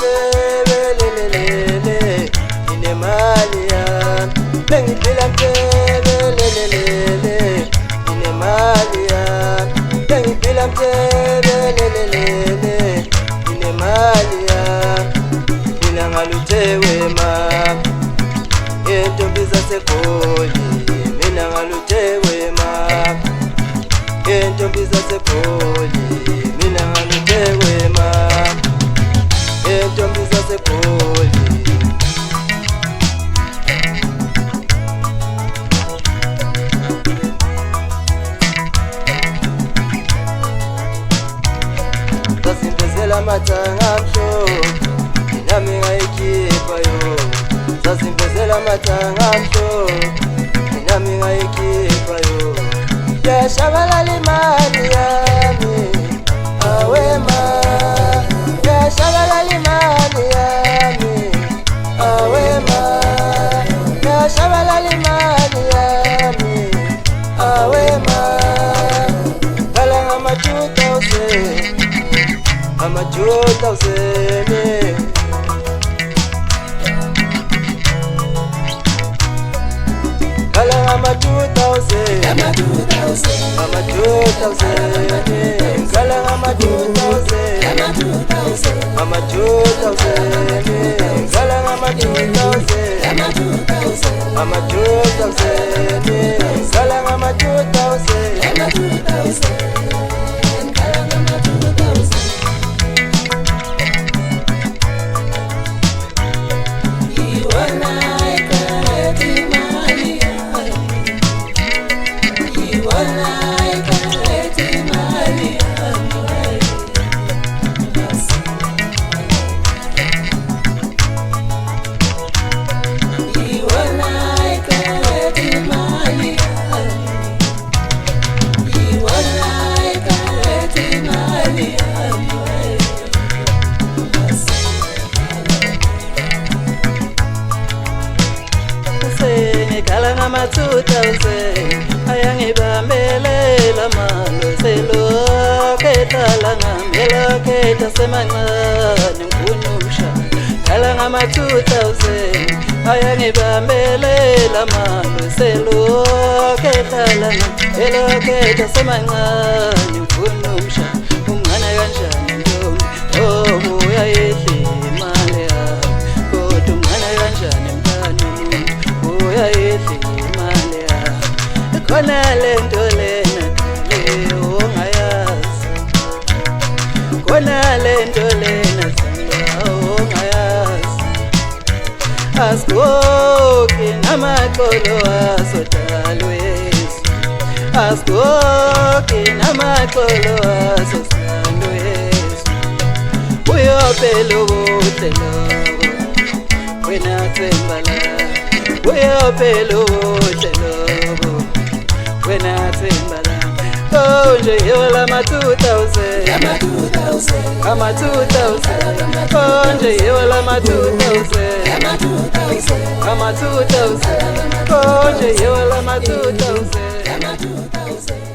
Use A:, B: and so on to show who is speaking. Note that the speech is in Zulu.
A: mtebelelelele inemali yami bengiphila mtebelelelele inemali yami bengiphila mtebelelelele inemali yami mina ngaluthewe mama intombi zaseGoli mina ngaluthewe mama intombi zaseGoli mina ngaluthewe mama intombi zaseGoli zasimbezela amathanga amhlophe nami ngayikhipha yo zasimbezela amathanga amhlophe nami ngayikhipha yo yashabalala imali yami awe ma yashabalala imali yami awe ma yashabalala imali yami awe ma kala ngama-2000 kala ngama-2000 kala ngama-2000 kala ngama-2000 kala ngama-2000 ayangibambelela mano selokhetala ngamelokhetha semancane ngifuna umshana kala ngama-2000 ayangibambelela mano selokhetala ngamelokhetha semancane ngifuna umshana umngane kanjani ntombi oh uyayidla imali yami kodwa umngane kanjani mntana uyayidla imali yami khona lento lena ongayazi khona lento lena ongayazi asikoki namaqolo asodalo Yesu asikoki namaqolo asodalo Yesu uyophela ubuhle lobo wena themba la uyophela ubuhle lobo wena themba la konje yola ama-2000 konje yola ama-2000 konje yola ama-2000